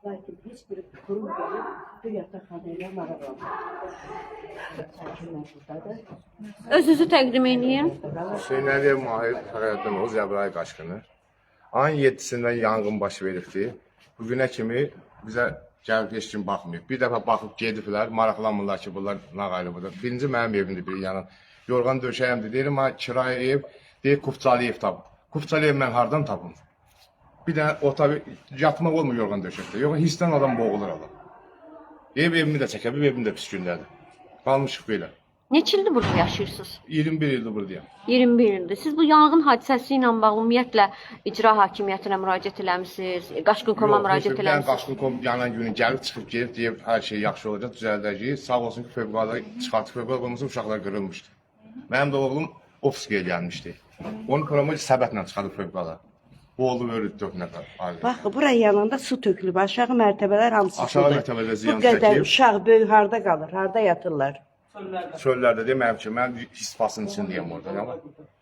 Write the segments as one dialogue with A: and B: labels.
A: Lakin hiçbir kurum gelip bu yatakhanayla maraqlanmır. Sakinler buradadır.
B: Özünüzü təqdim edin.
C: Hüseyin Əliyev Mahir Fəxrəddin Oğuz Əbray Qaşqını. Ayın 7-sindən yanğın baş veribdi. Bugünə kimi bizə gəlib heç kim baxmayıb. Bir dəfə baxıb gediblər, maraqlanmırlar ki, bunlar nağaylı budur. Birinci mənim evimdir bir yanım. Yorğan döşəyimdir. Deyirəm, kirayə ev, deyir, Kufçaliyev tapın. Kufçaliyev mən hardan tapım? Bir dənə otaq yatmaq olmur yorğan döşəkdə. Yox, hissdən adam boğulur adam. Evimi də çəkə, evim də pis gündədir. Qalmışıq belə.
B: Neçə ildir burada yaşayırsınız?
C: 21 ildir buradayım.
B: 21 ildir. Siz bu yanğın hadisəsi ilə bağlı ümumiyyətlə icra hakimiyyətinə müraciət eləmisiniz? Qaşqın-Koma müraciət eləmisiniz?
C: Qaşqın-Kom yanan günü gəlib çıxıb gedib deyib hər şey yaxşı olacaq, düzəldəcəyik. Sağ olsun ki, fövqəladə çıxartıb fövqəladə olmasa uşaqlar qırılmışdı. Mənim də oğlum Ofskiyə gəlmişdi. Onu promoy səbətlə çıxarıb fövqəladə. Bu oldu böyle 4 nəfər ailə.
A: Bax, buraya yanında su tökülüb. Aşağı mərtəbələr hamısı
C: Aşağı
A: sudur.
C: mərtəbədə ziyan
A: Bu qədər
C: çəkib.
A: uşaq böyük harda qalır, harda yatırlar?
C: Çöllərdə deməyəm ki, mən hispasının içindəyəm orada. Amma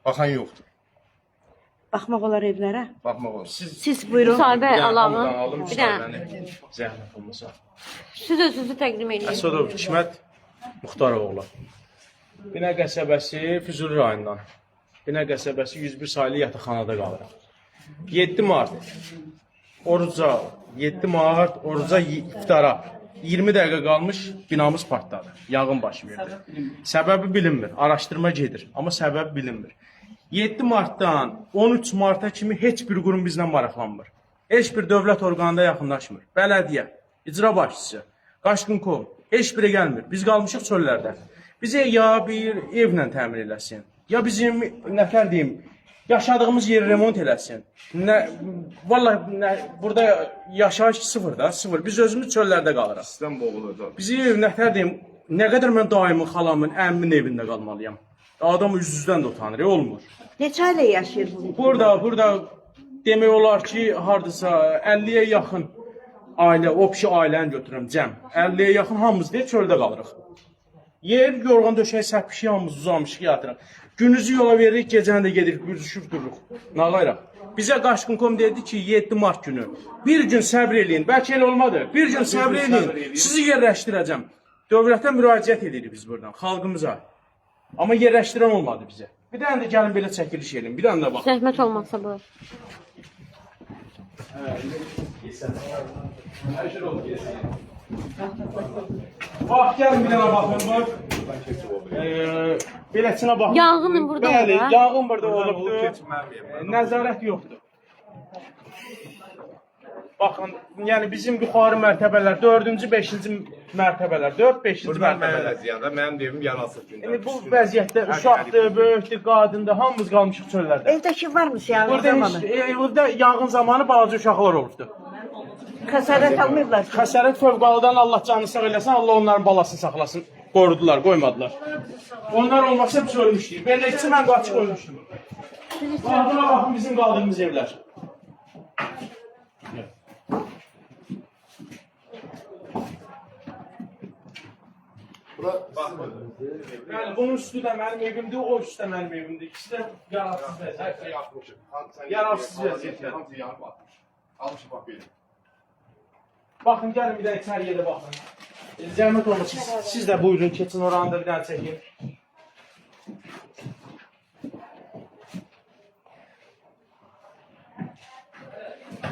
C: baxan yoxdur.
A: Baxmaq olar evlərə.
C: Baxmaq olur.
A: Siz buyurun.
B: Müsahibə alalım.
D: Alım
B: Bir dənə.
D: Zəhmət olmasa.
B: Siz özünüzü təqdim edin.
D: Əsədov Hikmət Muxtaroğlu. Binə qəsəbəsi Füzuli rayonundan. Binə qəsəbəsi 101 saylı yataqxanada qalırıq. 7 mart oruca, 7 mart oruca iftara 20 dəqiqə qalmış binamız partladı. Yanğın baş verdi. Səbəbi bilinmir. Araşdırma gedir, amma səbəbi bilinmir. 7 martdan 13 marta kimi heç bir qurum bizlə maraqlanmır. Heç bir dövlət orqanında yaxınlaşmır. Bələdiyyə, icra başçısı, Qaşqın-Kom heç biri gəlmir. Biz qalmışıq çöllərdə. Bizə ya bir evlə təmin eləsin, ya bizim nətər deyim, yaşadığımız yeri remont eləsin. Vallahi burada yaşayış sıfır da, sıfır. Biz özümüz çöllərdə qalırıq.
C: Sistem boğulur.
D: Bizi nətər deyim, nə qədər mən daimin, xalamın, əmmin evində qalmalıyam. Adam üz-üzdən də utanır, olmur.
A: Neçə ailə yaşayır bu?
D: Burada demək olar ki, hardasa 50-yə yaxın ailə, o pişi ailəni götürürüm, cəm. 50-yə yaxın hamımız deyil, çöldə qalırıq. Yer, yorğan döşək, sərpişik hamımız uzamışıq, yatırıq. Günüzü yola veririk, gecəni də gedirik, büzüşüb dururuq. Nağayraq. Bizə Qaşqın-Kom dedi ki, 7 mart günü bir gün səbr eləyin. Bəlkə elə olmadı. Bir gün səbr eləyin. Sizi yerləşdirəcəm. Dövlətə müraciət edirik biz buradan, xalqımıza. Amma yerləşdirən olmadı bizə. Bir dənə də gəlin belə çəkiliş edin. Bir dənə də bax.
B: Zəhmət olmazsa bu.
D: Bax, gəlin bir dənə baxın, bax. Beləsinə baxın.
B: Yanğının burada
D: Bəli,
B: olur, ha?
D: yanğın burada olubdur. Nəzarət yoxdur. Baxın, yəni bizim yuxarı mərtəbələr, 4-cü, 5-ci mərtəbələr, 4-5-ci mərtəbələr.
C: Ziyanda mənim evim yararsız gündə.
D: Yəni bu vəziyyətdə uşaqdır, böyükdür, qadındır, hamımız qalmışıq çöllərdə.
A: Evdə kim varmış yanğın
D: Burada
A: zamanı?
D: evdə yanğın zamanı balaca uşaqlar olubdur.
A: Xəsarət almayıblar ki.
D: Xəsarət fövqəladən Allah canını sağ eləsin, Allah onların balasını saxlasın. Qorudular, qoymadılar. Onlar olmasa biz ölmüşdük. Belə içi mən qaçıq ölmüşdüm. Buna baxın bizim qaldığımız evlər. Yəni bunun üstü də mənim evimdir, o üstü də mənim evimdir. İkisi də yararsız vəziyyətdə. Yararsız vəziyyətdə.
C: Hamısı yanıb atmış. Almışıq bax belə.
D: Baxın, gəlin bir də içəriyə də baxın. Zəhmət olmasın, siz də buyurun, keçin oranı da bir dənə çəkin.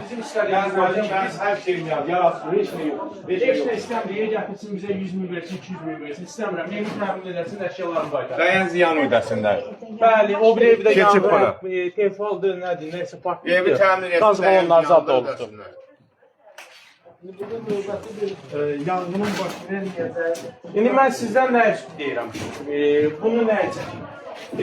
D: Bizim istədiyimiz var ki, biz hər şeyim yararsız, heç nə yox. Heç nə istəmir, gətirsin bizə 100 min versin, 200 min versin, istəmirəm. Evi təmin edəsin, əşyalarını qaytar.
C: Dəyən ziyan ödəsinlər.
D: Bəli, o bir evdə
C: Keçib bura.
D: yandı, tefaldır, nədir, neysə partlayır.
C: Evi təmin etsin.
D: Qaz balonları zad da olubdur.
C: Yanğının baş verməyəcək.
D: İndi mən sizdən nə deyirəm? Bunu nə edəcək?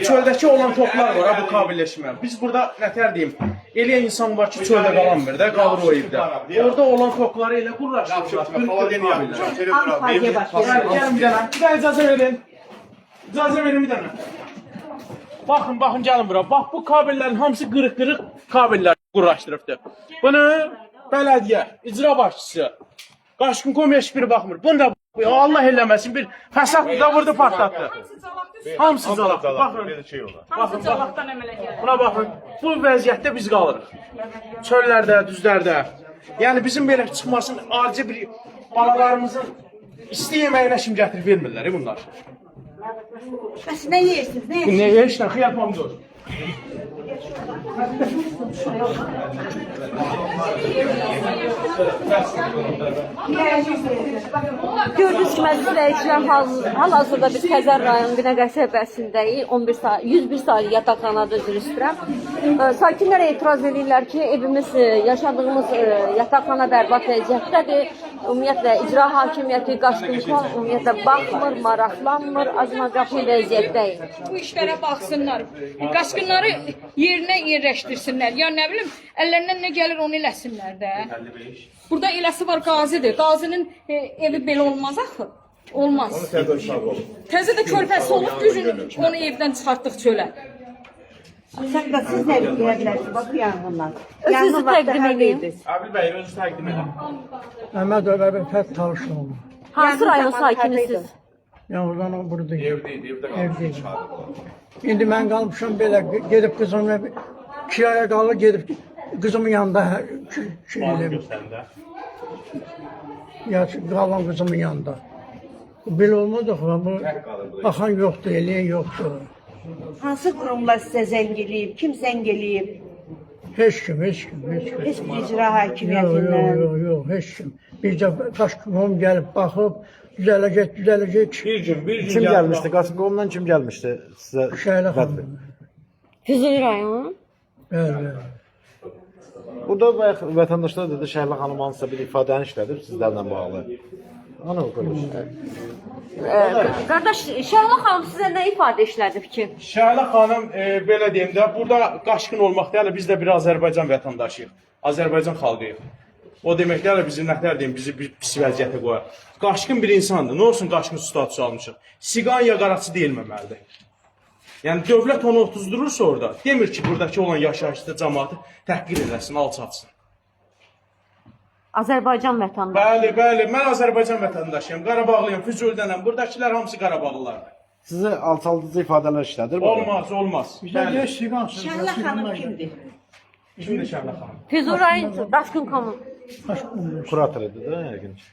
D: Çöldəki olan toplar var, bu kabirləşmə. Biz burada nətər deyim, eləyən insan var ki, çöldə qalanmır da, qalır o evdə. Orada olan topları elə qurlaşdırırlar. Gəlin bir dənə, icazə verin. İcazə verin bir dənə. Baxın, gəlin bura. Bax, bu kabirlərin hamısı qırıq-qırıq kabirlər qurlaşdırıbdır. Bunu bələdiyyə, icra başçısı, Qaşqın-Kom heç biri baxmır. Bunu da Allah eləməsin bir fəsad da vurdu partlatdı. Hamısı calaqdır. Baxın.
C: Belə şey olar.
D: Baxın, buna baxın. Bu vəziyyətdə biz qalırıq. Çöllərdə, düzlərdə. Yəni bizim belə çıxmasın, acı bir balalarımızın isti yeməyinə kim gətirib vermirlər bunlar.
A: Bəs nə yeyirsiniz? Nə
D: Bu
A: yeyirsiniz?
D: nə yeşlə? Xiyar pomidor.
B: Gördüyünüz kimi əziz izləyicilər, hal-hazırda biz Xəzər rayonu Binə qəsəbəsindəyik. 101 saylı yataqxanada üzr istəyirəm. Sakinlər etiraz edirlər ki, evimiz, yaşadığımız yataqxana bərbad vəziyyətdədir. Ümumiyyətlə icra hakimiyyəti, Qaşqın ümumiyyətlə baxmır, maraqlanmır, acınacaqlı vəziyyətdəyik.
E: Bu işlərə baxsınlar. Qaçqınları yerinə yerləşdirsinlər. Ya nə bilim, əllərindən nə gəlir onu eləsinlər də. Burada eləsi var qazidir. Qazinin evi belə olmaz axı. Olmaz. Təzə də körpəsi olub, gücünü onu evdən çıxartdıq çölə.
A: Sən də siz nə deyə bilərsiniz? Bax yanğından.
B: Özünüzü təqdim edin.
D: Abil bəy, özünüzü təqdim edin.
F: Əhməd Öləbin Fət Tavuşoğlu.
B: Hansı rayon sakinisiniz?
F: Yanğından buradayım.
C: Evdeydi.
F: İndi mən qalmışam belə, gedib qızımla kiraya qalır, gedib qızımın yanında şeyləyim. Ya qalan qızımın yanında. Belə olmaz axı, bu baxan yoxdur, eləyən yoxdur.
A: Hansı qurumlar sizə zəng eləyib? Kim zəng eləyib?
F: Heç kim, heç kim, heç kim.
A: Heç bir icra
F: Yox,
A: hakimiyyətindən.
F: yox, heç kim. Bircə Qaşqın gəlib baxıb, düzələcək.
D: Bir gün
G: Kim gəlmişdi? Qasımqovundan kim gəlmişdi sizə?
F: Şəhərə xanım.
B: Füzuli rayonu.
F: Bəli.
G: Burada bayaq vətəndaşlar dedi Şəhərli xanım hansısa bir ifadəni işlədib sizlərlə bağlı. Ana qoymuş.
B: Qardaş, Şəhla xanım sizə nə ifadə işlədib ki?
D: Şəhlə xanım belə deyim də, burada qaçqın olmaq deyil, biz də bir Azərbaycan vətəndaşıyıq. Azərbaycan xalqıyıq. O deməklə bizim nətər deyim, bizi bir pis vəziyyətə qoyar. Qaçqın bir insandır. Nə olsun qaçqın statusu almışıq? Siqan ya qaraçı deyilməməlidir. Yəni dövlət onu otuzdurursa orada, demir ki, buradakı olan yaşayışda cəmaatı təhqir edəsin, alçatsın.
B: Azərbaycan vətəndaşı.
D: Bəli, mən Azərbaycan vətəndaşıyam, Qarabağlıyam, Füzulidənəm. Buradakılar hamısı Qarabağlılardır.
G: Sizə alçaldıcı ifadələr işlədir.
D: Olmaz.
F: Bizdə deyək siqan
A: Şəhla xanım kimdir?
D: Kimdir Şəhlə xanım?
B: Füzuli rayonu Qaşqın komu.
G: Kuratorudur da yəqin ki.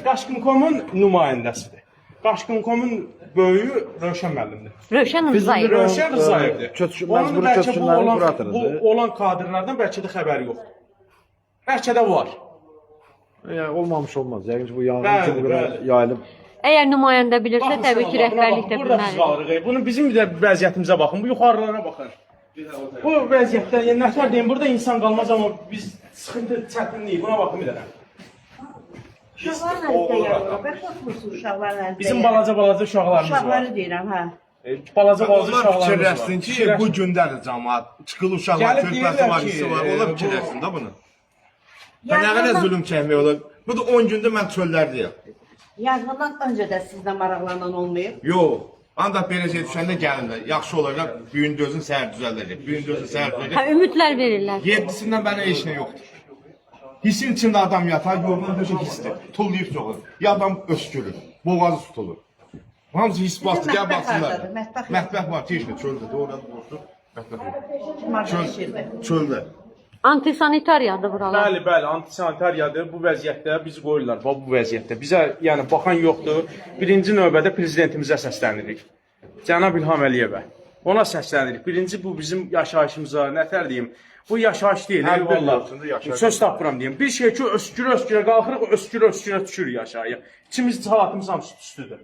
D: Qaşqınkomun nümayəndəsidir. Qaşqınkomun böyüyü Rövşən müəllimdir.
B: Rövşən Rızayev.
D: Rövşən Rızayevdir.
G: Məcburi köçkünlərin kuratorudur.
D: Bu olan kadrlardan bəlkə də xəbəri yoxdur. Bəlkə də var.
G: Yəni olmamış olmaz. Yəqin ki bu yanğın
D: Bəli,
G: kimi belə
D: bəli.
G: yayılıb.
B: Əgər nümayəndə bilirsə,
D: Baxın
B: təbii ki,
D: sən Allah, buna
B: rəhbərlik də
D: baxın, burada biz
B: bilməlidir.
D: qalırıq. Bunun bizim də vəziyyətimizə baxın, bu yuxarılara baxın. Bu vəziyyətdə, yəni nətər deyim, burada insan qalmaz, amma biz sıxıntı, çətinlik, buna baxın bir dənə.
A: Uşaqlar nədə yanıyor? Bəs baxmırsınız uşaqlar nədə?
D: Bizim balaca uşaqlarımız var.
A: Uşaqları deyirəm, hə.
D: Balaca
C: Onlar
D: uşaqlarımız var.
C: fikirləşsin ki, bu gündədir cəmaat. Çıxıl uşaqlar,
D: Gəlib
C: körpəsi
D: deyirlər
C: var,
D: ki,
C: isi var. Onlar fikirləşsin də bunu. Nə
A: Yanğından-
C: qədər zülüm çəkmək olar? Bu da 10 gündə mən çöllərdəyəm.
A: Yanğından öncə də sizlə maraqlanan olmayıb.
C: Yox. Ancaq belə şey düşəndə gəlirlər. Yaxşı olacaq, büyün gözün səhər düzəldəcək. Büyün gözün səhər düzəldəcək.
B: Hə, ümidlər verirlər.
C: 7-sindən mənə heç nə yoxdur. Hissin içində adam yatar, yorulur, döşək hissdir. Tullayıb çoxur. Ya adam öskürür, boğazı tutulur. Hamısı his bastı, gəl
A: mətbəx
C: baxsınlar.
A: hardadır? Mətbəx yox.
C: Mətbəx var, teşlə, çöldə. Doğrudan boşdur. Mətbəx yox.
A: Maraqlaşırdı.
C: Çöldə.
B: Antisanitariyadır buralar.
D: Bəli, antisanitariyadır. Bu vəziyyətdə bizi qoyurlar, bu vəziyyətdə. Bizə, yəni baxan yoxdur. Birinci növbədə prezidentimizə səslənirik. Cənab İlham Əliyevə. Ona səslənirik. Birinci bu bizim yaşayışımıza, nətər deyim, bu yaşayış deyil,
C: Hər bir
D: vallahi.
C: mövzusunda yaşayış.
D: Söz tapıram deyim. Bir şey ki, öskürə qalxırıq, öskürə düşür yaşayıq. İçimiz salatımız hamısı üstüdür.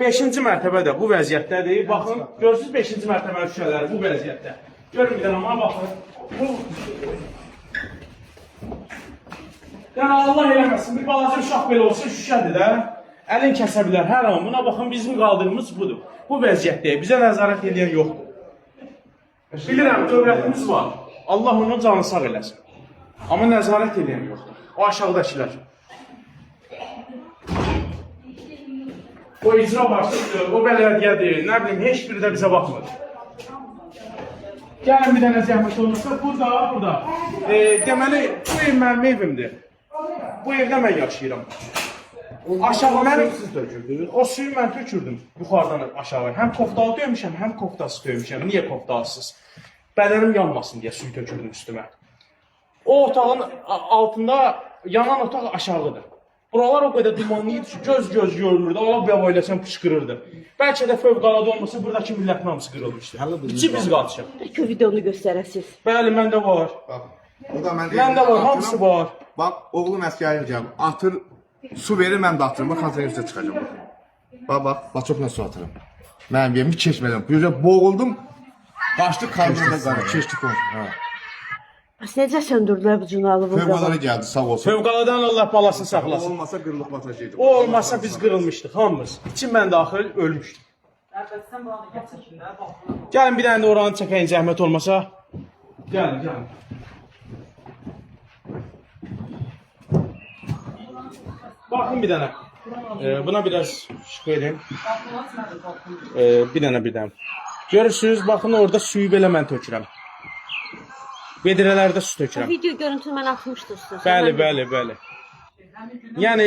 D: 5-ci mərtəbədə bu vəziyyətdədir. Baxın, görürsünüz 5-ci mərtəbənin şüşələri bu vəziyyətdə. Görün bir dənə, amma baxın. Bu... Yəni Allah eləməsin, bir balaca uşaq belə olsa şüşədir də. Əlin kəsə bilər, hər an. Buna baxın, bizim qaldırımız budur. Bu vəziyyətdəyik, bizə nəzarət edən yoxdur. Bilirəm, dövlətimiz var. Allah onun canı sağ eləsin. Amma nəzarət edən yoxdur. O aşağıdakilər. O icra başlıqdır, o bələdiyyədir, nə bilim, heç biri də bizə baxmır. Gəlin bir dənə zəhmət olursa, burada. Deməli, bu ev mənim evimdir. Bu evdə mən yaşayıram. Aşağı mənim
G: siz tökürdünüz.
D: o suyu mən tökürdüm yuxarıdan aşağı. Həm koftalı döymüşəm, həm koftası döymüşəm. Niyə koftasız? Bədənim yanmasın deyə suyu tökürdüm üstümə. O otağın altında yanan otaq aşağıdır. Buralar o qədər dumanlı idi ki, göz görmürdü. Allah bir ailəsən pışqırırdı. Bəlkə də fövqəladə olmasa buradakı millətin hamısı qırılmışdı. İki biz qalmışıq.
B: Bəlkə videonu göstərəsiz.
D: Bəli, məndə var.
C: Bu da
D: Məndə var, hamısı var.
C: Bax, oğlum əskərin gəlib, atır, su verir, mən də atıram. Bax, hazır üstə çıxacam. Bax, çox nə su atıram. Mənim yerimi keçmədim. Böyəcə boğuldum, qaçdı, kamerada qarı, keçdi qonşu.
B: Bəs necə söndürdülər bu cünalı bu
C: Fövqələrə
B: zaman?
C: gəldi, sağ olsun.
D: Fövqəladən Allah balasını saxlasın.
C: Olmasa qırılıq batacaqdı.
D: O olmasa biz qırılmışdıq hamımız. İçim mən daxil ölmüşdüm. Gəlin bir dənə də oranı çəkəyin zəhmət olmasa. Gəlin. Baxın bir dənə. Buna biraz şık verim. Bir dənə. Görürsünüz, baxın orada suyu belə mən tökürəm. Vedrələrdə su tökürəm.
B: Video görüntünü mən atmışdım sizə.
D: Bəli. Yəni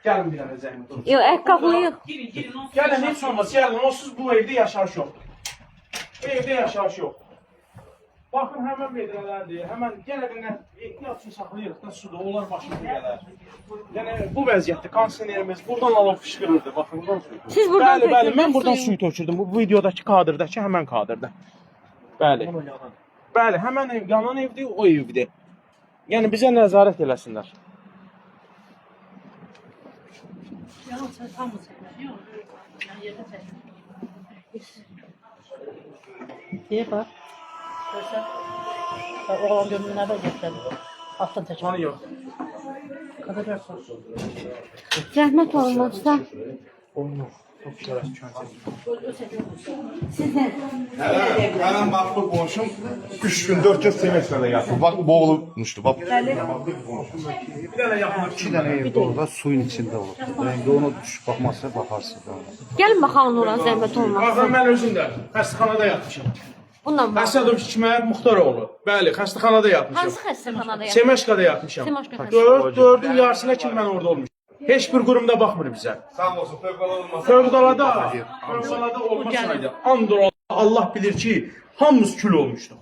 D: gəlin bir dənə zəhmət olsun.
B: Yox, ayaqqabılıyıq.
D: Gəlin heç olmaz, gəlin. Onsuz bu evdə yaşayış yoxdur. Bu evdə yaşayış yoxdur. Baxın, həmən vedrələrdir, həmən yenə bir nə ehtiyat üçün saxlayırıq da suda, onlar başına gələr. Yəni bu vəziyyətdə kondisionerimiz buradan alıb fışqırırdı, baxın.
B: Siz buradan
D: Bəli, mən buradan suyu tökürdüm. Bu videodakı kadrdakı həmən kadrda. Bəli. Bəli, həmən ev, yanan evdir, o evdir. Yəni bizə nəzarət eləsinlər.
A: Deyir bax. Görsən. Oğlan gömrünə də göstərir. Altdan tək.
D: Canı yox.
A: Qadırırsan.
B: Zəhmət olmazsa.
C: Mənim bax bu qonşum 3 gün 4 gün semestrdə yatır. Bax boğulmuşdu. Bax.
D: Bir dənə yaxın.
H: 2 dənə evdə orada suyun içində olub. Yəni ona düşüb baxmasa baxarsınız.
B: Gəlin baxalım ora zəhmət olmazsa.
D: Baxın, mən özüm də xəstəxanada yatmışam.
B: Bundan bax.
D: Əsədov Hikmət Muxtaroğlu. Bəli, xəstəxanada yatmışam.
B: Hansı xəstəxanada yatır?
D: Semeşkada yatmışam.
B: Semeşka xəstəxanada.
D: 4-ün yarısına kimi mən orada olmuşam. Heç bir qurumda baxmır bizə.
C: Sağ olsun, fövqəladə olmasa.
D: Fövqəladə olmasaydı, and Allah bilir ki, hamımız kül olmuşduq.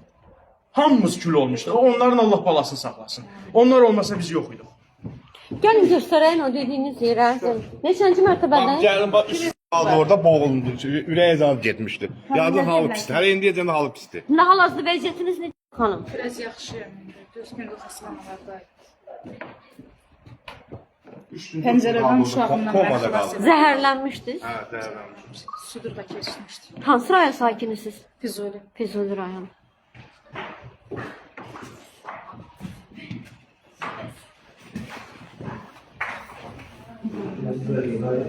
D: Hamımız kül olmuşduq. Onların Allah balasını saxlasın. Onlar olmasa biz yox idik.
B: Gəlin göstərəyin o dediyiniz yerə. Neçənci mərtəbədən?
C: Gəlin bax, qaldı orada boğuldu. Ürək əzabı getmişdi. Yadın halı pisdir. Hələ indiyəcən halı pisdir.
B: İndi hal-hazırda vəziyyətiniz necə xanım?
E: Biraz yaxşıyam. 4 gündür xəstəxanadayım. Pəncərədən uşağımla
C: Komada qaldı.
B: Zəhərlənmişdiniz?
C: Hə, zəhərlənmiş.
E: Sudurda keçmişdi.
B: Hansı rayon sakinisiniz?
E: Füzuli.
B: Füzuli rayonu.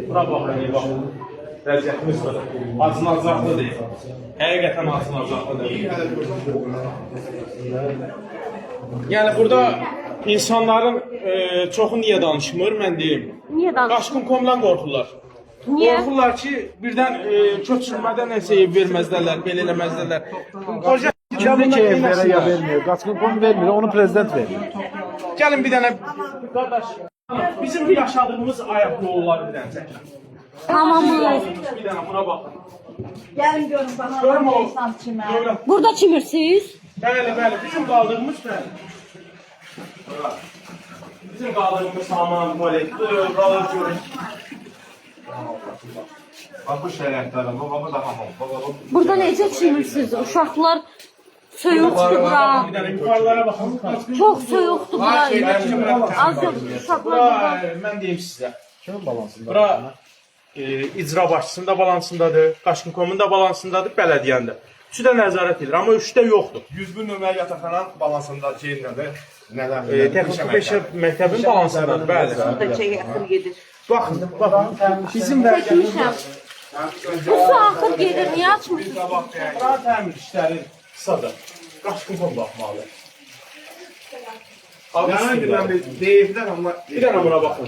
D: Bura baxın, bax. Vəziyyətimiz var. Acınacaqlı deyil. Həqiqətən acınacaqlı deyil. Yəni burada insanların çoxu niyə danışmır, mən deyim.
B: Niyə danışmır?
D: Qaçqın.com-dan qorxurlar.
B: Niyə?
D: Qorxurlar ki, birdən köçürmədən nəsə ev verməzdələr, belə eləməzdələr. Qoca
G: Kimdə ki evlərə ya vermiyor, qaçqın.com vermiyor, onu prezident verir.
D: Gəlin bir dənə qardaş, bizim yaşadığımız ayaq yolları bir dənə çəkin.
B: Tamamı.
D: Bir dənə buna baxın.
A: Gəlin görün bana
D: Görmə o.
A: insan kimə.
D: Dövlət.
B: Burada çimirsiniz?
D: Bəli, bizim qaldığımız bəli. Bizim qaldığımız saman, tualet, buraları görün.
C: Bax bu şərəflərə, bax da hamam.
B: Burada necə çimirsiniz? Uşaqlar soyuqdur bura.
D: Bir dənə yuxarılara baxın.
B: Çox soyuqdur bura. Azdır uşaqlar burada.
D: Mən deyim sizə.
G: Kimin balansında?
D: Bura icra başçısının da balansındadır, Qaçqın.com-un da balansındadır, bələdiyyənin də. Üçü də nəzarət edir, amma üçdə yoxdur.
C: 101 nömrə yataqxananın balansında şeyinədir. Nələr?
D: Texniki peşə məktəbinin balansındadır, bəli.
A: Buradakı yaxın gedir.
D: Baxın, bizim vəziyyətimiz
B: Çəkmişəm. Bu su axır gedir, niyə açmırsınız?
D: bura təmir işləri qısadır. Qaçqın.com baxmalıdır.
C: Yəni deyiblər amma
D: Bir dənə buna baxın.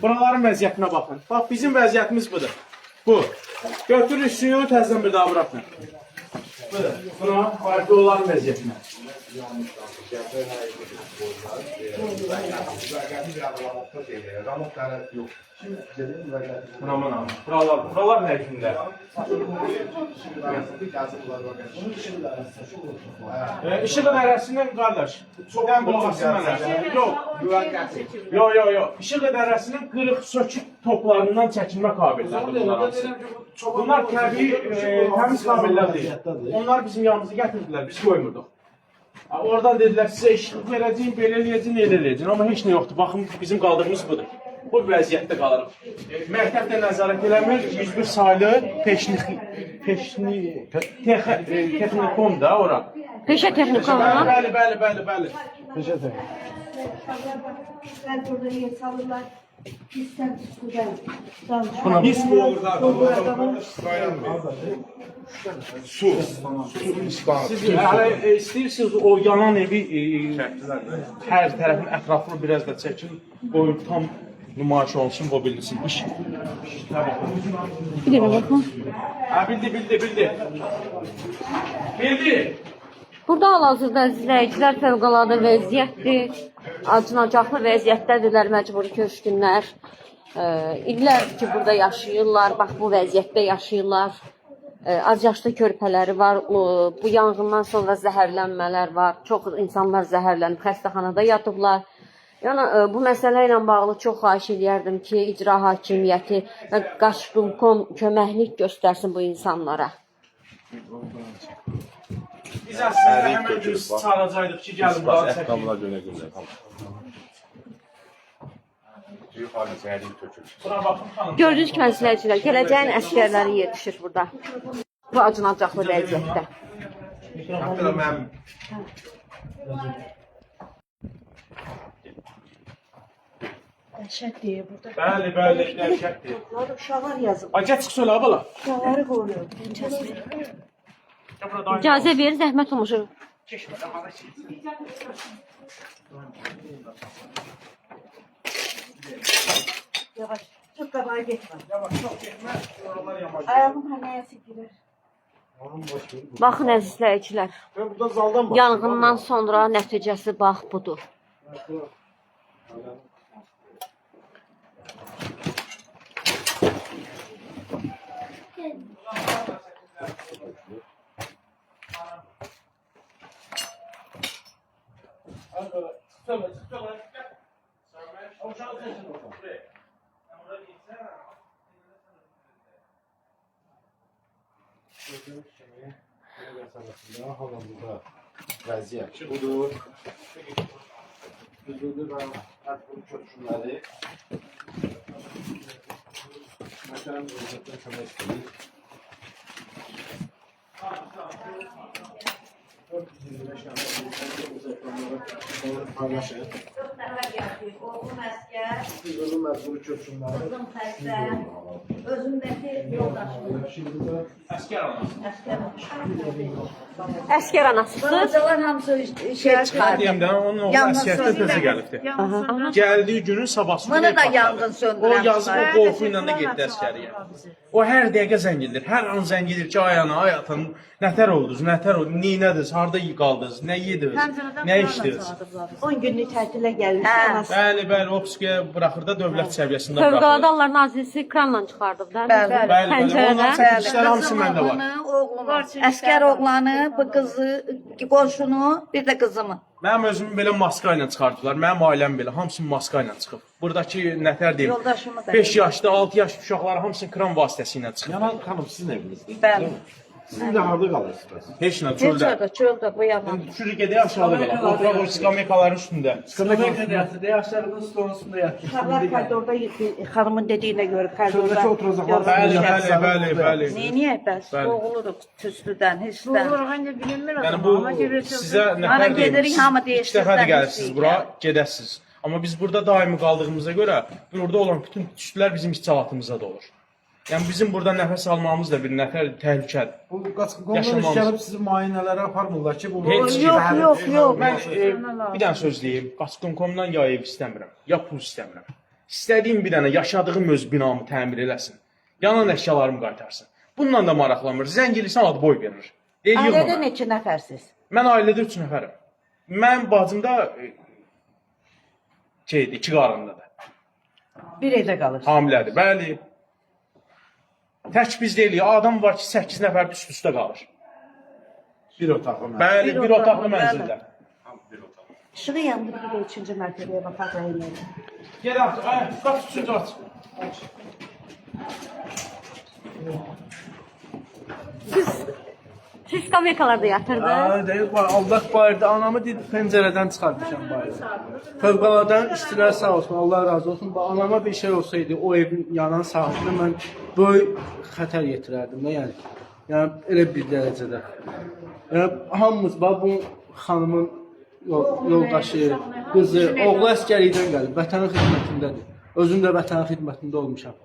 D: Buraların vəziyyətinə baxın. Bax, bizim vəziyyətimiz budur. Bu. Götürün suyu, təzdən bir daha buraxın. Budur. Buna, onların vəziyyətinə. Aman aman. Buralar nə kimdə? İşıq dərəsindən qardaş. Çoxdan qulaq asın mənə. Yox. İşıq dərəsinin qırıq sökük toplarından çəkilmə qabiliyyətidir bunlar hamısı. Bunlar təbii təmiz kabellər deyil. Onlar bizim yanımıza gətirdilər, biz qoymurduq. Oradan dedilər sizə işıq verəcəyim, belə eləyəcəyim, elə eləyəcəyim. Amma heç nə yoxdur. Baxın bizim qaldığımız budur. Bu vəziyyətdə qalırıq. Məktəbdə nəzarət eləmir, 101 saylı texnikum da ora.
B: Peşə texnikum.
D: Bəli.
G: Peşə texnikum.
A: Ben burada yer salırlar. Bizden tutudan.
C: His bu olur zaten. Su.
D: Siz hələ istəyirsiniz o yanan evi hər tərəfin ətrafını biraz da çəkin, qoyun tam nümayiş olsun, o bilinsin. İş.
B: Bir dəqiqə baxın.
D: Bildi.
B: Burada hal-hazırda izləyicilər fövqəladə vəziyyətdir. Acınacaqlı vəziyyətdədirlər məcburi köçkünlər. İllər ki burada yaşayırlar, bax bu vəziyyətdə yaşayırlar. Azyaşlı körpələri var, bu yanğından sonra zəhərlənmələr var. Çox insanlar zəhərlənib xəstəxanada yatıblar. Yəni bu məsələ ilə bağlı çox xahiş edərdim ki, icra hakimiyyəti və Qaçqın.com köməklik göstərsin bu insanlara.
D: Biz əslində həmən gün çağıracaqdıq ki, gəlin buradan çəkin. Buna baxın xanım.
B: Gördüyünüz kimi izləyicilər, gələcəyin əsgərləri yetişir burada. Bu acınacaqlı vəziyyətdə.
A: Dəhşət deyir burada.
D: Bəli, dəhşətdir.
A: Bunlar uşaqlar yazıb.
D: Ay, gəl çıx sölə, bala.
A: Uşaqları qoruyor.
B: İcazə verir, zəhmət olmuşur.
A: Yavaş. Çok kabağa gitme.
D: Çox getmə, oralar yamaç.
A: Ayağım hanayası girer.
B: Baxın əziz izləyicilər,
G: Ben burada zaldan bak.
B: yanğından sonra nəticəsi bax budur.
G: Hal-hazırda vəziyyət budur. Hüdudlu və mətbul köçkünləri məsələn vəziyyətdən kömək istəyir. 425 yanında paylaşır.
A: Oğlum asker,
G: Hüdudlu mətbul köçkünləri
A: kızım xəstə, özümdəki yoldaşım.
G: Şimdi də
D: Əskər olmaz.
A: Asker
B: Əskər anasısınız.
A: Balacalar hamısı şey çıkardı.
D: Deyəm də, onun oğlu
A: Yangın
D: əskərdə
A: söndürən.
D: təzə gəlibdi. Gəldiyi günün sabahsını
A: Bana da
D: patladı.
A: yangın söndürən
D: O yazıq o
A: çıxardı.
D: qorxu ilə də getdi əskəriyə. O hər dəqiqə zəng edir. Hər an zəng edir ki, ay ana, ay atan, nətər oldunuz, neynədiniz, harda qaldınız, nə yediniz, nə içdiniz?
A: 10 günlük tətilə gəlmiş.
D: Bəli, o psixoya buraxır da dövlət səviyyəsində
B: Fövqəladə
D: buraxır.
B: Hallar Nazirisi kranla çıxardıb da.
A: Bəli,
D: Bəli,
B: Pəncərədə.
D: onlar çəkilişlər hamısı məndə var.
A: Oğlumu, əskər oğlanı, bu qızı, qonşunu, bir də kızımı.
D: Mənim özümü belə maska ilə çıxardılar. Mənim ailəm belə hamısı maska ilə çıxıb. Buradakı nətər deyim?
A: Yoldaşımı da.
D: 5 yaşlı, 6 yaşlı uşaqlar hamısını kran vasitəsilə çıxıb.
G: Yaman xanım sizin evinizdir.
A: Bəli.
G: Siz də harda qalırsınız?
D: Heç nə çöldə.
A: Çöldə bu yaman.
D: Düşürük gedək aşağıda qalaq. Oturaq o skamyakaların üstündə.
A: Uşaqlar koridorda xanımın dediyinə görə koridorda.
G: Şöyle oturacaqlar.
D: Bəli.
A: Niyə bəs?
D: Bəli.
A: Boğuluruq tüstüdən, hissdən.
D: Yəni bu sizə
A: Ana
D: nətər deyim?
A: gedirik, hamı deyir,
D: İlk dəfədir
A: sizdən
D: gəlirsiniz
A: istəyir.
D: bura, gedəsiniz. Amma biz burada daimi qaldığımıza görə burada olan bütün tüstülər bizim içalatımıza da olur. Yəni bizim burada nəfəs almamız da bir nətər təhlükədir.
G: Bu qaçqınqondan
D: Yaşamamız.
G: iş gəlib sizi müayinələrə aparmırlar ki, bu
D: Heç kim.
A: Yox.
D: Mən bir dənə söz deyim. Qaçqın.com-dan ya ev istəmirəm, ya pul istəmirəm. İstədiyim bir dənə yaşadığım öz binamı təmir eləsin. Yanan əşyalarımı qaytarsın. Bununla da maraqlanmır. Zəng edirsən ad boy verir. Deyir
A: Ailədə
D: yığma.
A: neçə nəfərsiz?
D: Mən ailədə 3 nəfərəm. Mənim bacım da şeydir, 2 qarındadır.
A: Bir evdə qalır.
D: Hamilədir. Bəli. Tək biz deyilik, adam var ki 8 nəfər üst-üstə qalır.
G: Bir otaqlı mənzil.
D: Bəli, bir otaqlı mənzildə.
A: İşığı yandı bir də 3-cü mərtəbəyə baxaq əylədir.
D: Gəl aç, qaç üçüncü aç.
B: Siz skamyakalarda yatırdınız.
I: Allah bayırda anamı dedi pəncərədən çıxartmışam bayırda. Fövqəladən istilər sağ olsun, Allah razı olsun. Anama bir şey olsaydı, o evin yanan sahibinə mən böyük xətər yetirərdim də yəni. Yəni elə bir dərəcədə. Yəni hamımız bax bu xanımın yoldaşı, qızı, oğlu əskərlikdən gəlib, vətənin xidmətindədir. Özüm də vətənin xidmətində olmuşam.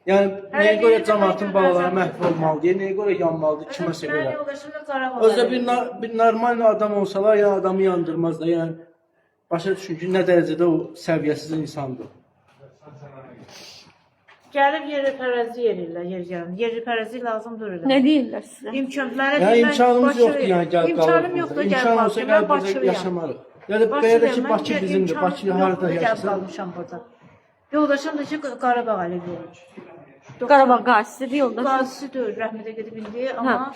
I: Yəni nəyə görə cəmaatın balaları məhv olmalıdır, nəyə görə yanmalıdır, kiməsə görə. Özdə bir normal adam olsalar, ya adamı yandırmaz da, yəni başa düşün ki, nə dərəcədə o səviyyəsiz insandır.
A: Gəlib yerli-pərəzi yerirlər, yerli-pərəzi lazımdır elə.
B: Nə deyirlər sizə?
I: Yəni imkanımız yoxdur, yəni gəlib
A: İmkanım yoxdur, gəlib
I: İmkan olsa
A: qalmışam, mən
I: gəlib
A: Bakırıyam.
I: yaşamarıq. Yəni belə də ki, Bakı bizimdir, Bakı harada
A: Gəlib
I: yaşasın.
A: qalmışam burada. Yoldaşım da ki, Qarabağ Əliyev.
B: Qarabağ qazisidir yoldaşım.
A: Qazisi deyil, rəhmətə gedib indi, amma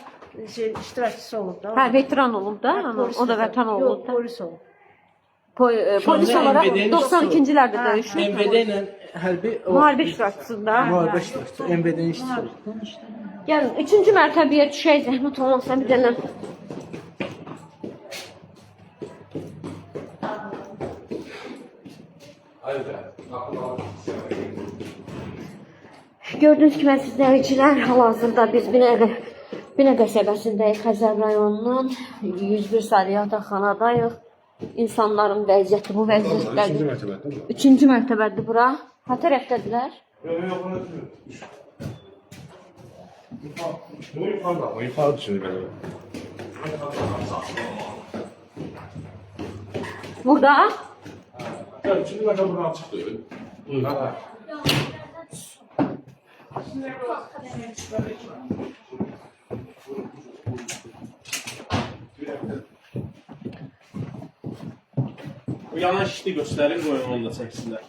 A: iştirakçısı olub da.
B: Hə, veteran olub da, o da vətən olub
A: Yox,
B: da.
A: polis olub.
B: Polis olaraq 92-ci illərdə döyüşür.
I: MVD ilə hərbi
B: Müharibə iştirakçısında.
I: müharibə iştirakçısı, MVD-nin işçisi olub.
B: Gəlin, 3-cü mərtəbəyə düşək, zəhmət olmasa bir dənə. Gördüyünüz kimi izləyicilər, hal-hazırda biz Binə qəsəbəsindəyik, Xəzər rayonunun 101 saylı yataqxanadayıq. İnsanların vəziyyəti bu vəziyyətlədir. 3-cü mərtəbədir bura. Ha tərəfdədirlər?
C: O yuxarı düşünür belə.
B: Burada?
C: Üçüncü mərtəbə buradan çıxdı.
D: Bu yanan şişli göstərin, qoyun onu da çəksinlər.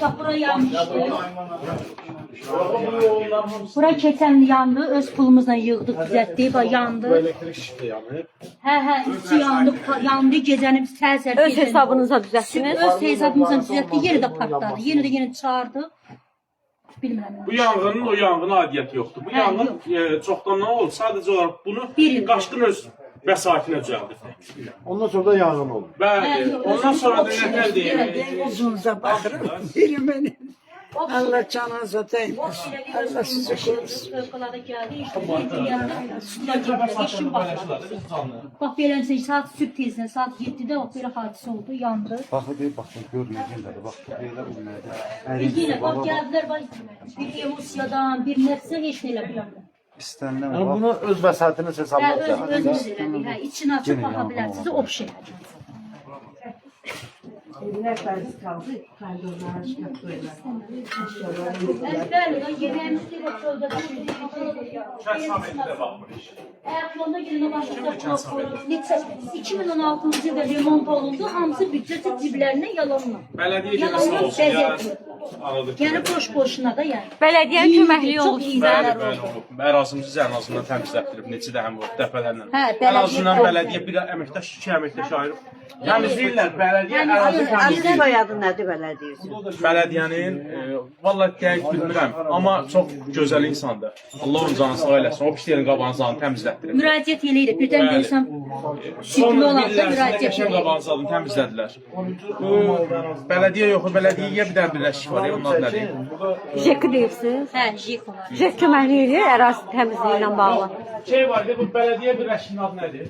J: Bak buraya yanmıştı. Bura keçən yandı, öz pulumuzla yığdıq, düzəltdik, bax yandı.
G: Bu elektrik şişdi yanıb.
J: Hə, içi yandı, gecənin səhər-səhər.
B: Öz hesabınıza düzəltdiniz.
J: Öz hesabımızla düzəltdik, yenə də partladı, yenə çağırdı. Bilmirəm.
D: Bu yanğının o yanğın aidiyyəti yoxdur. Bu yanğın çoxdandan olub. Sadəcə olaraq bunu qaşqın öz vəsaitinə düzəldir.
G: Ondan sonra da yanğın oldu.
D: Bəli. Ondan sonra da nə deyir?
F: Uzunuza baxırım, biri məni. Allah canınıza dəyməsin. Allah sizi korusun.
J: Fövqəladə gəldi, işte bir yandan suya getdi, işin başladı. Bax beləncə saat sübh tezdən, saat 7-də o belə hadisə oldu, yandı.
H: Baxın, baxın, görməyəcəklər. Bax, belə bilmədi.
J: Yenə bax gəldilər, bir emosiyadan, bir nəfsə heç nə elə bilmirəm.
H: İstənilən
G: Yəni bunu öz vəsaitiniz hesabına
J: Özünüz elədik, içini açıb baxa bilərsiniz, o bir şey.
A: Evlər fərzi qaldı, koridorlara çıxıb qoyurlar.
J: Bəli, yeməyimiz elə çöldə düşürdük. Əxlonda gələn başlıqda 2016-cı ildə remont olundu, hamısı büdcəsi ciblərinə yalanla.
D: Bələdiyyə
J: Yalanla
D: olsun,
J: bəzətdir. Yəni boş-boşuna da yəni.
B: Bələdiyyə köməkliyi olub sizə.
D: Bəli, olub. Ərazimiz ən azından təmizlətdirib, neçə də həm bu dəfələrlə. Ən
J: bələdiyyə
D: azından bələdiyyə bir əməkdaş, iki əməkdaş ayırıb. Təmizləyirlər, bələdiyyə ərazi
A: Sizin
D: təmizləyir.
A: soyadı nədir bələdiyyəsi?
D: Bələdiyyənin, vallahi dəqiq bilmirəm, amma çox gözəl insandır. Allah onun canını sağ eləsin, o pislərin qabağını təmizlətdirir.
J: Müraciət eləyirik, birdən görsəm şükürlü olanda müraciət
D: Qəşəng
J: eləyirik.
D: qabağını təmizlədilər. Bələdiyyə yoxdur, bələdiyyəyə bir dənə birləşik var, onun adı nədir?
B: JEK deyirsiniz.
J: Hə, jik olar.
B: JEK köməkliyi edir ərazi təmizliyi ilə bağlı.
D: Şey var, bu bələdiyyə birləşikinin adı nədir?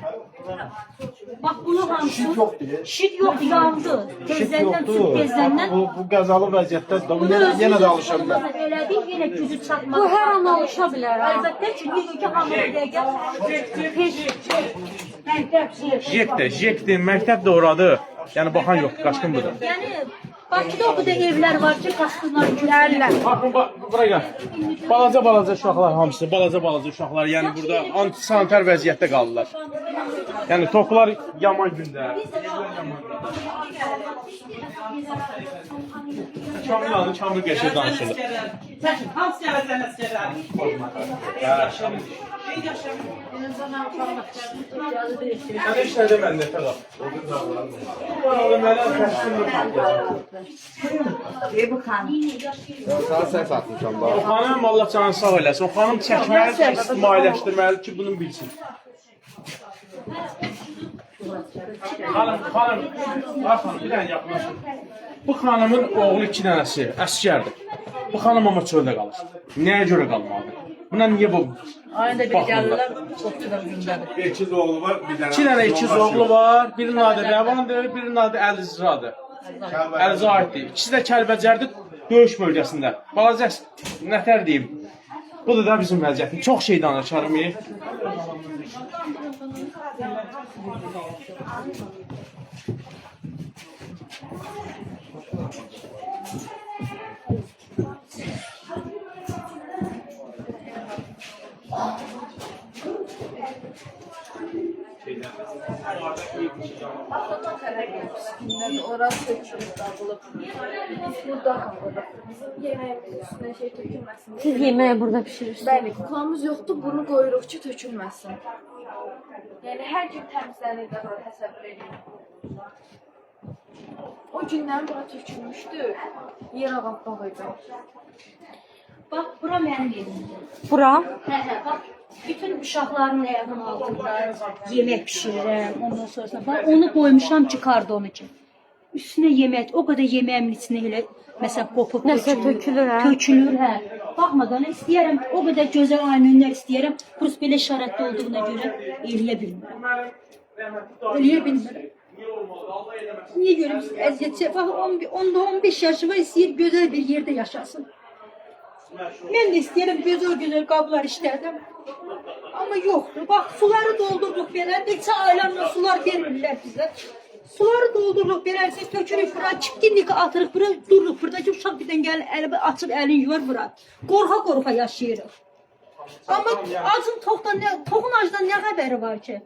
J: Bax bunu hamısı şit yox, yandı. Tezləndən süt tezləndən.
G: Bu qəzalı vəziyyətdə yenə də alışa bilər.
J: Elədik, yenə gücü çatmadı.
B: Bu hər an alışa bilər.
J: Əlbəttə ki, ki hamı dəqiq.
D: Jekdir, məktəb də oradır. Yəni baxan yoxdur, qaçqın budur.
J: Yəni Bakıda o kadar evler var ki qaçqınlar köçürlər.
D: Baxın, bura gəl. Balaca uşaqlar hamısı, balaca uşaqlar, yəni burada antisanitar vəziyyətdə qalırlar. Yəni toklar yaman gündə. Kamil qəşəng danışırlar. Mən heç nə demən nə tələb.
C: Sana sen satmışam
D: O xanım Allah canını sağ eləsin. O xanım çəkməli ki, istismailəşdirməli ki, bunu bilsin. Xanım, bir dənə yaxınlaşın. Bu xanımın oğlu 2 dənəsi əskərdir. Bu xanım amma çöldə qalır. Nəyə görə qalmalıdır? Buna niyə bu?
A: Ayında bir gəlirlər, çoxdur gündədir.
C: İkiz oğlu var, bir tane.
D: 2 dənə ikiz oğlu var. Birinin adı Rəvandır, birinin adı Əlizradır. Əlizə aiddir. İkisi də Kəlbəcərdir, döyüş bölgəsində. Balaca nətər deyim? Bu da bizim vəziyyətimiz. Çox şey danışarım.
A: Orası çok dağılıb. Burada qalıb. Yeməyimizin üstünə şey tökülməsin.
B: Siz yeməyi burada pişirirsiniz.
A: Bəli, kukamız yoxdur, bunu qoyuruq ki, tökülməsin. Yəni hər gün təmizlənir də var, təsəvvür edin. O gündən bura tökülmüşdü. Yer ağappaq idi.
J: Bax, bura mənim evimdir.
B: Bura?
J: Bax, bütün uşaqların ayağının altında yemək pişirirəm. Ondan sonra bax, onu qoymuşam ki, kardonu ki. Üstünə yemək, o qədər yeməyimin içinə elə məsələn qopub
B: Nəsə tökülür, hə?
J: Tökülür, hə. Baxmadan istəyərəm, o qədər gözəl aynunlar istəyərəm. Kurs belə şəraitdə olduğuna görə eləyə bilmirəm. Eləyə bilmirəm. Niyə görüm əziyyət çəkir? Bax, 10-15 yaşı var, istəyir gözəl bir yerdə yaşasın. Mən də istəyirəm gözəl qablar işlərdim. Amma yoxdur. Bax, suları doldurduq belə. Neçə aylarla sular vermirlər bizə. Suları doldururuq, beləsi tökürük bura, çipkinlik atırıq bura, dururuq burada ki, uşaq birdən gəlir, əli açıb əlini yuvar bura. Qorxa yaşayırıq. Amma acın toxun acdan nə xəbəri var ki?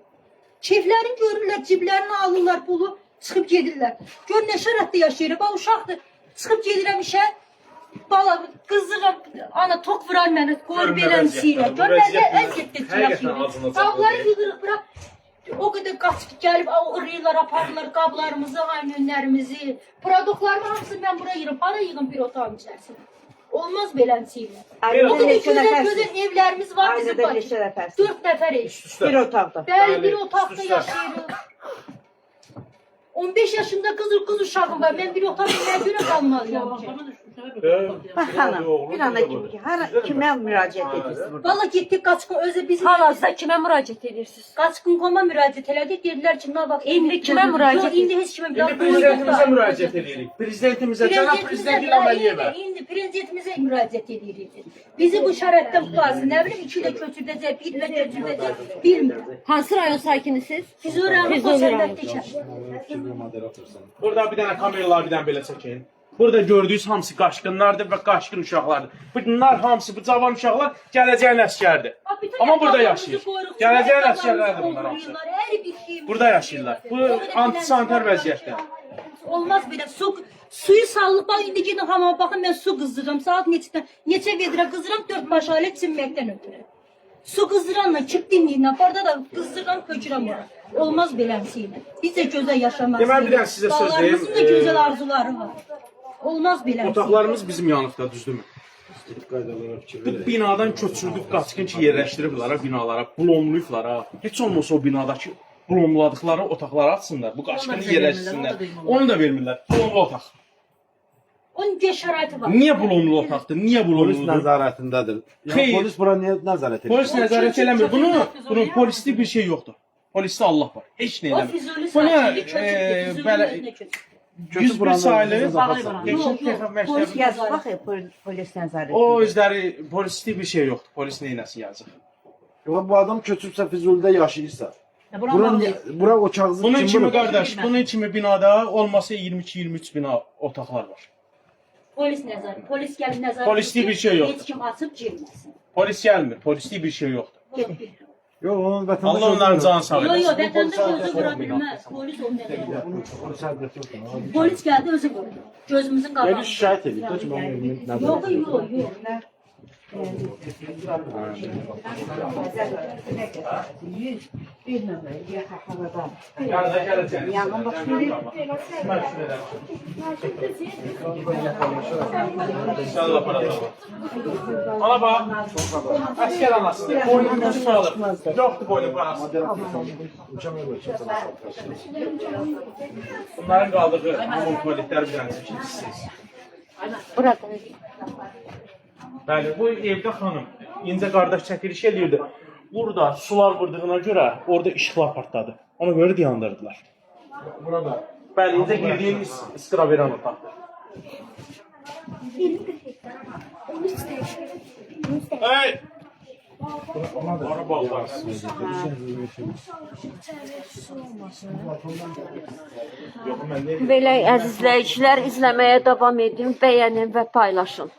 J: Keyflərini görürlər, ciblərini alırlar pulu, çıxıb gedirlər. Gör nə şəraitdə yaşayırıq, bax uşaqdır, çıxıb gedirəm işə, bala, qızıram, ana tok vurar mənə, qoyur belənsiyle. Gör nə əziyyətdə yaşayırıq. Qabları yığırıq bura. O qədər qaçıb gəlib ağırlayırlar, aparırlar qablarımızı, aynönlərimizi, produktlarımı hamısını mən buraya yığım. Para yığım bir otağın içərisində. Olmaz belənciyle. O qədər gözəl evlərimiz var bizim Bakıda. 4 nəfərik.
A: Bir otaqda.
J: Bəli, bir otaqda yaşayırıq. 15 yaşında qız uşağım var. Mən bir otaqda nə görə qalmalıyam ki?
A: Bax xanım, bir anda kimi ki, kimə müraciət edirsiniz burada?
J: Valla getdik Qaçqın özü bizim
B: Hal-hazırda kimə müraciət edirsiniz?
J: Qaçqın koma müraciət elədik. Dedilər ki, nə bax.
B: İndi kimə müraciət edirsiniz?
J: İndi heç kimə müraciət
D: Prezidentimizə müraciət edirik. Prezidentimizə, cənab prezident İlham Əliyevə.
J: İndi prezidentimizə müraciət edirik. Bizi bu şəraitdən qutlasın. Nə bilim 2 ilə köçürdəcək, 1 ilə köçürdəcək, bilmirəm.
B: Hansı rayon sakinisiniz?
J: Füzuli Sərvətli kənd.
D: Burada bir dənə kameralar bir dənə belə çəkin. Burada gördüyünüz hamısı qaçqınlardır və qaçqın uşaqlardır. Bunlar hamısı, bu cavan uşaqlar gələcəyin əskərdir. Amma burada yaşayır. Gələcəyin əskərlərdir bunlar hamısı. Burada yaşayırlar. Bu antisanitar vəziyyətdə.
J: Olmaz belə. Suyu sallıq, bax indi gedin hamama baxın, mən su qızdırıram. Saat neçə vedirə qızdırıram, 4 baş ailə çinməkdən ötürü. Su qızdıranla, çıp dinliyinlə, orada da qızdırıram, köçürəm ora. Olmaz belənsiyle. Biz də gözəl yaşamaq istəyir.
D: Deməli bir dənə sizə söz deyim.
J: Dağlarımızın da gözəl arzuları var. Olmaz belə.
D: Otaqlarımız bizim yanıqda, düzdürmü? Bu binadan köçürdük qaçqın ki, yerləşdiriblər binalara, blomluyublar ha. Heç olmasa o binadakı blomladıqları otaqları açsınlar, bu qaçqını yerləşdirsinlər. Onu da vermirlər, blomlu otaq.
J: Onun bir şəraiti var.
D: Niyə blomlu otaqdır? Niyə
G: Polis
D: blomludur?
G: nəzarətindədir.
D: Xeyr.
G: Polis bura niyə nəzarət edir?
D: Polis nəzarət eləmir. Bunun polislik bir şey yoxdur. Polisdə Allah var. Heç nə
J: O
D: eləmir.
J: Füzuli
D: Bu nə?
J: sakini köçürdü,
D: Belə
J: Füzuli köçürdü.
D: 101 sayılı
A: Polis
D: məktəbi.
A: yazır, bax, polis nəzarət.
D: O özləri polislik bir şey yoxdur. Polis nə eləsin yazıq.
G: Yox, bu adam köçübsə Füzulidə yaşayırsa, Bura o kağızı
D: Bunun
G: kim
D: kimi
G: vurub?
D: qardaş, bunun kimi binada olmasa 22-23 bina otaqlar var.
J: Polis nəzarəti, polis gəlib nəzarət.
D: Polislik bir şey yoxdur.
J: Heç kim açıb girməsin.
D: Polis gəlmir, polislik bir şey yoxdur.
G: Yox, onun vətəndaş.
D: Allah onların canı sağ
J: Yox,
D: eləsin.
J: yox, vətəndaş özü vura bilməz. Polis onu nəzarət. Polis gəldi özü vurdu. Gözümüzün
G: Yəni
J: qabağında.
G: şikayət edir ki, mən evimin
J: Yox, yox, yox.
D: Yanına gələcək. Yanına İnşallah parada var. Ana bax. Əskər anasıdır. Boynunu düşmə alır. Yoxdur boynun parası. Bunların qaldığı hamam tuvaletlər bir dənə çəkilsiniz.
B: Burada.
D: Bəli, bu evdə xanım incə qardaş çəkiliş eləyirdi. Burada sular vurdığına görə orada işıqlar partladı. Ona görə dayandırdılar. Burada. Bəli, incə girdiyimiz istirab verən otaqdır. Hey! Ara bağlar.
B: Belə əzizləyicilər izləməyə davam edin, bəyənin və paylaşın.